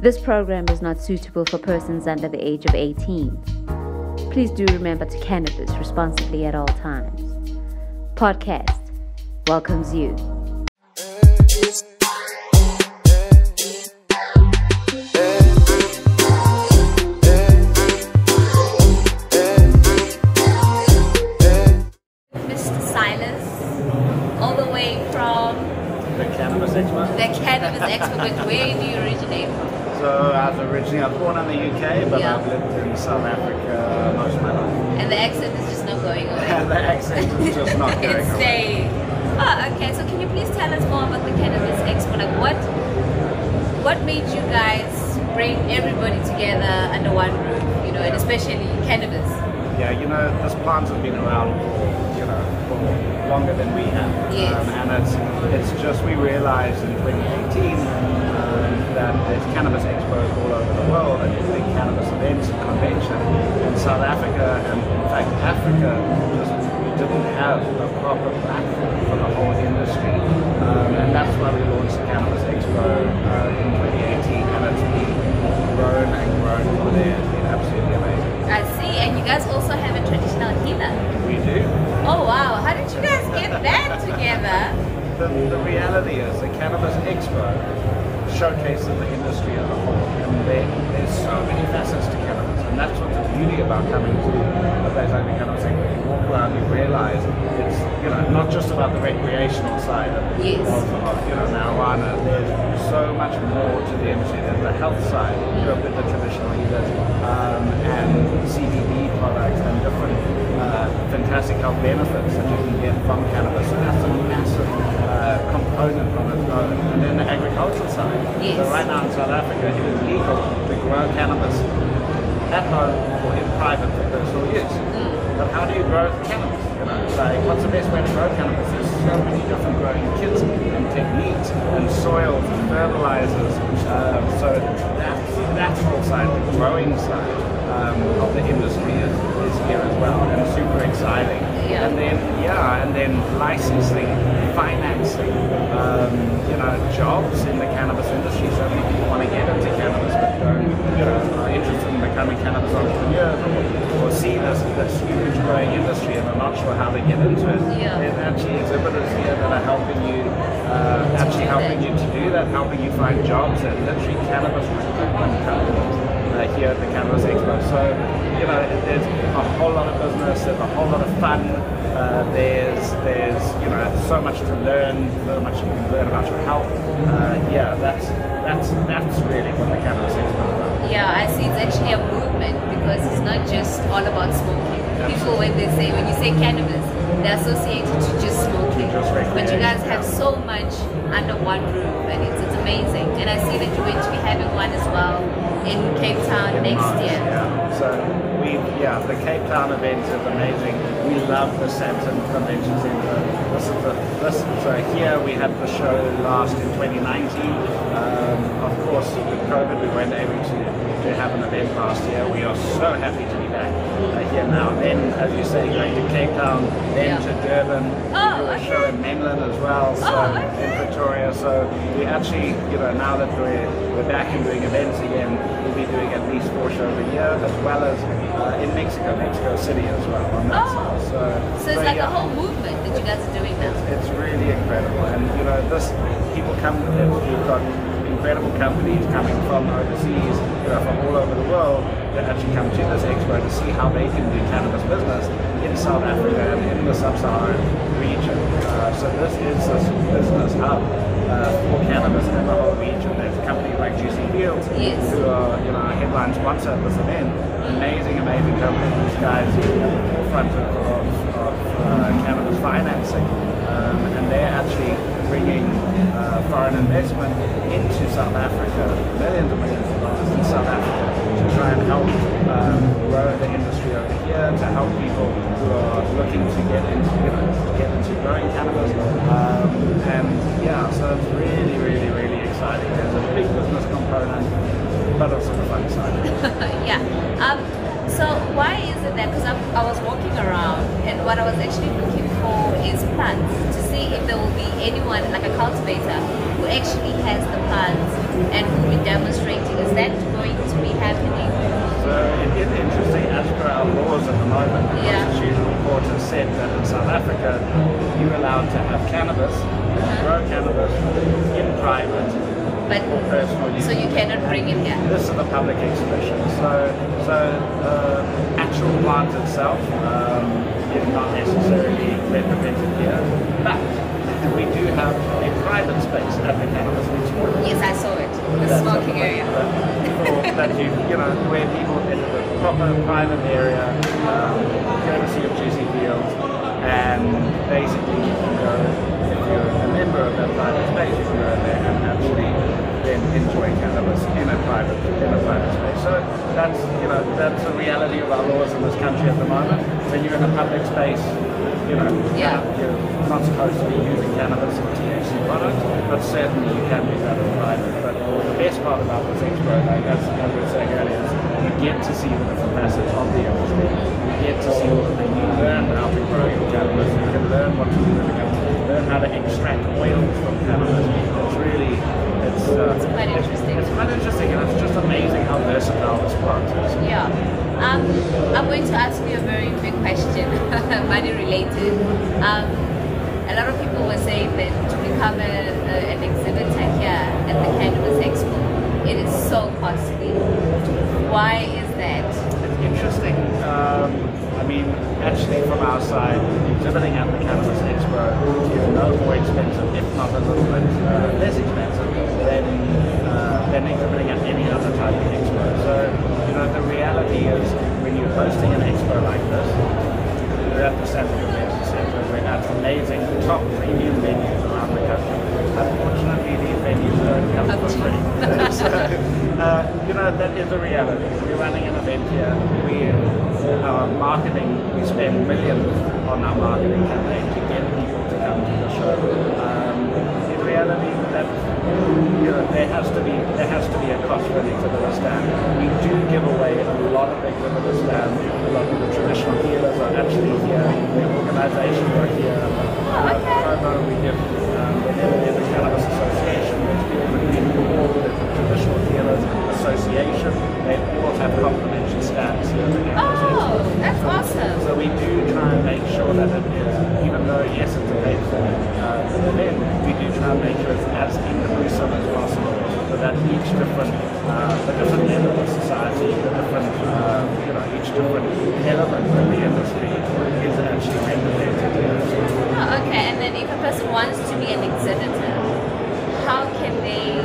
This program is not suitable for persons under the age of 18. Please do remember to cannabis responsibly at all times. Potcast welcomes you. Mr. Silas, all the way from the Cannabis Expo. the Cannabis Expo, but where do you originate from? So I was born in the UK, but I've lived in South Africa most of my life. And the accent is just not going away. And the accent is just not going It's away. staying. Oh, okay. So can you please tell us more about the Cannabis Expo? Like what made you guys bring everybody together under one roof? You know, and especially cannabis. Yeah, this plant has been around for longer than we have. Yes. And it's just, we realized in 2018 that there's Cannabis Expo all over the world and big cannabis events and convention in South Africa, and in fact Africa just didn't have a proper platform for the whole industry. And that's why we launched the Cannabis Expo in 2018, and it's been grown and grown from there. It's been absolutely amazing. I see. And you guys also have a traditional healer. We do. Oh wow, how did you guys get that together? The reality is the Cannabis Expo showcases the industry as a whole, and there's so many facets to cannabis, and that's what's the beauty about coming to a place like the Cannabis Expo. You walk around, you realize it's not just about the recreational side of marijuana. There's so much more to the industry. There's the health side, with the traditional healers and CBD products and different fantastic health benefits that you can get from cannabis. So that's a massive component on its own. And then the agricultural side. Yes. So right now in South Africa, it is legal to grow cannabis at home or in private for personal use. But how do you grow cannabis? Like, what's the best way to grow cannabis? There's so many different growing kits and techniques and soils and fertilizers. So that whole side, the growing side of the industry is here as well, and super exciting. Yeah. And then licensing, financing, jobs in the cannabis industry. So many people want to get into cannabis but are interested in becoming cannabis entrepreneurs or see this huge growing industry and are not sure how they get into it. Yeah. There's actually exhibitors here that are helping you to do that, helping you find jobs at literally cannabis recruitment companies here at the Cannabis Expo. So, there's a whole lot of business, there's a whole lot of fun, there's so much to learn, so much you can learn about your health. That's really what the Cannabis Expo is about. Yeah, I see it's actually a movement because it's not just all about smoking. People, when you say cannabis, they're associated to just smoking. But you guys have so much under one roof, and it's amazing. And I see that you're going to be having one as well in Cape Town next year. Yeah. So the Cape Town event is amazing. We love the Sandton Convention Center. So here we had the show last in 2019. Of course, with COVID, we weren't able to have an event last year. We are so happy to be back here now. Then, as you say, going to Cape Town, then to Durban. Oh, we do a show in Menlyn as well, in Pretoria. So we actually, now that we're back and doing events again, we'll be doing at least 4 shows a year, as well as in Mexico City as well on that side. So it's like a whole movement that you guys are doing now. It's really incredible, and people come. We've got incredible companies coming from overseas, from all over the world, that actually come to this expo to see how they can do cannabis business in South Africa and in the sub-Saharan region. So this is this business hub for cannabis in the whole region. There's companies like JuicyFields who are a headline sponsor of this event. Amazing companies. These guys are at the forefront of cannabis financing, and they're actually bringing foreign investment into South Africa, millions of dollars in South Africa, to try and help grow the industry over here, to help people who are looking to get into growing cannabis. So it's really, really, really exciting. There's a big business component, but also the fun side. Yeah. So why is it that, because I was walking around and what I was actually looking for is plants, to see if there will be anyone, like a cultivator, who actually has the plants and who will be demonstrating his Constitutional Court has said that in South Africa, you're allowed to have cannabis, grow cannabis in private, but for personal use. So you cannot bring it here. This is a public exhibition. So actual plant itself is not necessarily represented here, but we do have a private space at the Cannabis Expo. Yes, I saw it. The smoking area. That where people enter the proper private area, courtesy of JuicyFields, and basically if you're a member of that private space, you can go there and actually then enjoy cannabis in a private space. So that's a reality of our laws in this country at the moment. When you're in a public space, you're not supposed to be using cannabis or THC products, but certainly you can do that in private. But the best part about this expo, as we were saying earlier, is you get to see the different facets of the industry. You get to see all the things. You learn how to grow your cannabis. You can learn what to do with the cannabis. Learn how to extract oils from cannabis. It's quite interesting. It's quite interesting, and it's just amazing how versatile this plant is. Yeah. I'm going to ask you a very big question, money related. A lot of people were saying that to become an exhibitor here at the Cannabis Expo, it is so costly. Why is that? It's interesting. I mean, actually from our side, exhibiting at the Cannabis Expo is no more expensive, if not a little bit less expensive than exhibiting at any other type of expo. So, the reality is when you're hosting an expo like this, we're at the Sandton Convention Center, we're at amazing top premium venues around the country. Unfortunately, these venues don't come for free. So, that is a reality. We're running an event here. Our marketing, we spend millions on our marketing campaign to get people to come to the show. In reality, that there has to be a cost for an exhibitor stand. We do give away a lot of exhibitor stands. A lot of the traditional dealers are actually here. The organizations are here. We give the Cannabis Association, which the traditional dealers association. They all have complimentary stands here. That's awesome. So we do try and make sure that it is, even though yes, it's a paid for event, we do try and make sure it's as inclusive as possible, so that each different, the different level of society, the different, each different element of the industry is actually represented. Okay, and then if a person wants to be an exhibitor, how can they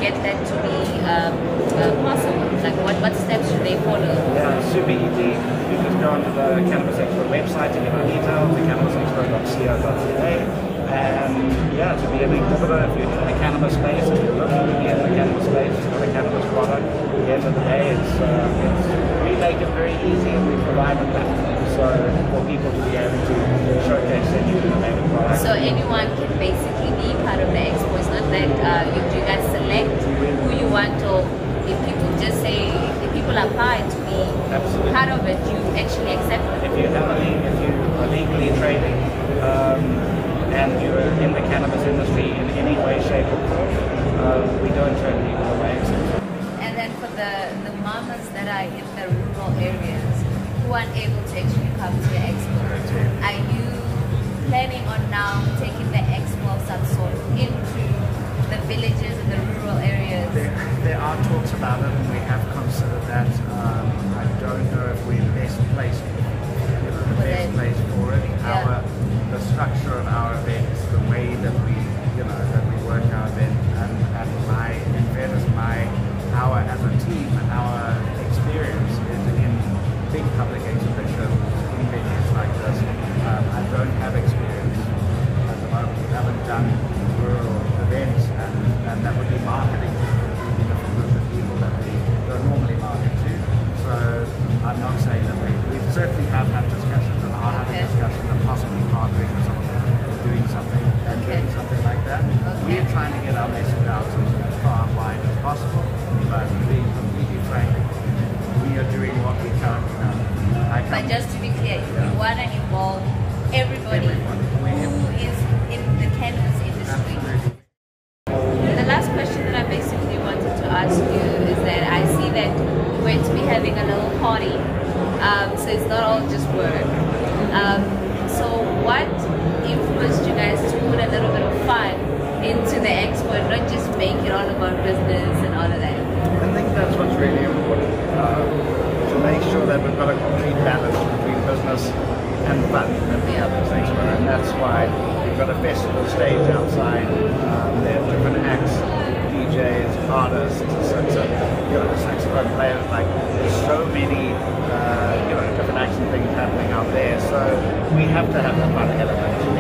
get that to be possible? Like what steps should they follow? Yeah, super easy. You just go onto the Cannabis Expo website to get our details, the cannabisexpo.co.za, and to be an exhibitor, if you're in the cannabis space, if you're looking to be in the cannabis space, it's not a cannabis product. At the end of the day, we make it very easy, and we provide a platform for people to be able to showcase their new innovative products. So anyone can basically be part of the expo. It's not that you guys select who you want, or if people just say, if people apply to be part of it, you actually accept it. If you are legally trading and you're in the cannabis industry in any way, shape, or form, we don't turn people away. And then for the mamas that are in the rural areas who aren't able to actually come to your expo, are you planning on now taking the expo of some sort into the villages and the rural areas? There are talks about it, and we have considered that. I don't know if we're best placed, for it. The structure of our events, the way that we work our event, and in fairness, our as a team and our experience is in big public exhibitions, in venues like this. I don't have experience at the moment. We haven't done rural events, and that would be marketing to a different group of people that we don't normally market to. So I'm not saying that we certainly have had discussions and are having discussions and possibly partnering with someone doing something like that. We're trying to get our message out as far and wide as possible, but being completely frank, we are doing what we currently know. But just to be clear, you want to involve everybody who is in the cannabis industry. Absolutely. The last question that I basically wanted to ask you is that I see that we're going to be having a little party, so it's not all just work. So what influenced you guys to put a little bit of fun into the expo and not just make it all about business and all of that? I think that's what's really important, to make sure that we've got a complete balance between business and fun at the Cannabis Expo, and that's why we've got a festival stage outside. There's different acts, DJs, artists, saxophone players. Like, there's so many different acts and things happening out there. So we have to have the fun element. To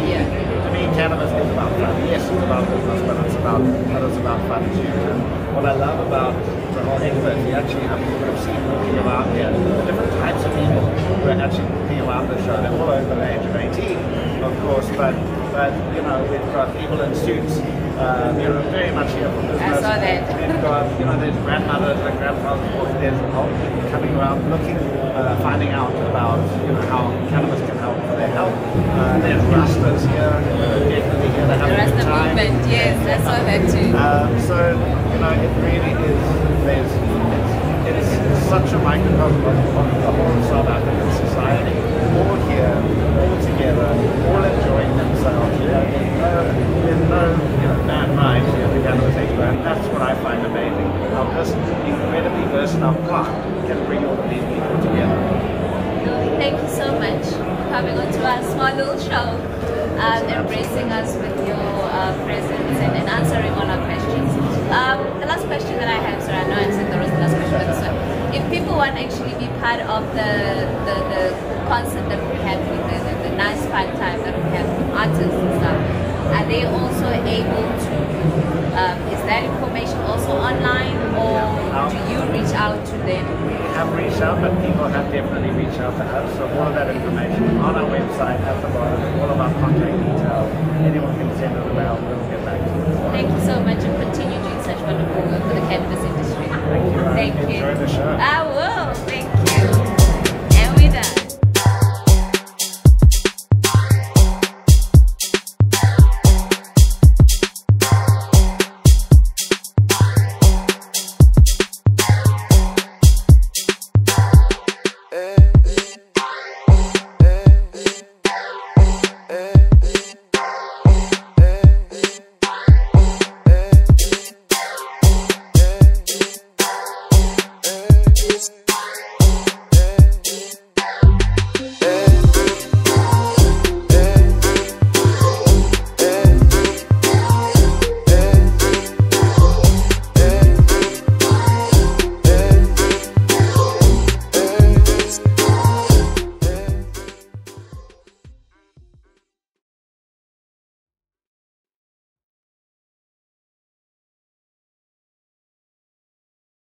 me, cannabis is about fun. Yes, it's about business, but it's about fun too. And what I love about the whole expo is I've seen walking around here the different types of people who are actually walking around the show. They're all over the age of 18, of course, but we've got people in suits, very much here for business. I saw that. We've got, there's grandmothers and grandfathers, there's old people coming around looking, finding out about, how cannabis can help for their health. There's Rastas here, definitely here. They have a good time. Movement, yes, I saw that too. So, it really is, it is such a microcosm of the whole South African society, all here, all together, all enjoying themselves. There's no bad vibes here at the Cannabis Expo, and that's what I find amazing, how this incredibly versatile plant can bring all of these people together. Thank you so much for coming onto our small little show, embracing us with your presence and answering all our questions. The last question that I have, I know I said there was the last question, but this one. If people want to actually be part of the concert that we had with the nice fun time that we had with artists and stuff, are they also able to, is that information also online, or do you reach out to them? We have reached out, but people have definitely reached out to us, so all of that information on our website at the bottom, all of our contact details, anyone can send it around, we'll get back to you. Thank you so much, and continue doing such wonderful work for the cannabis industry. Thank you. Thank you. Enjoy the show.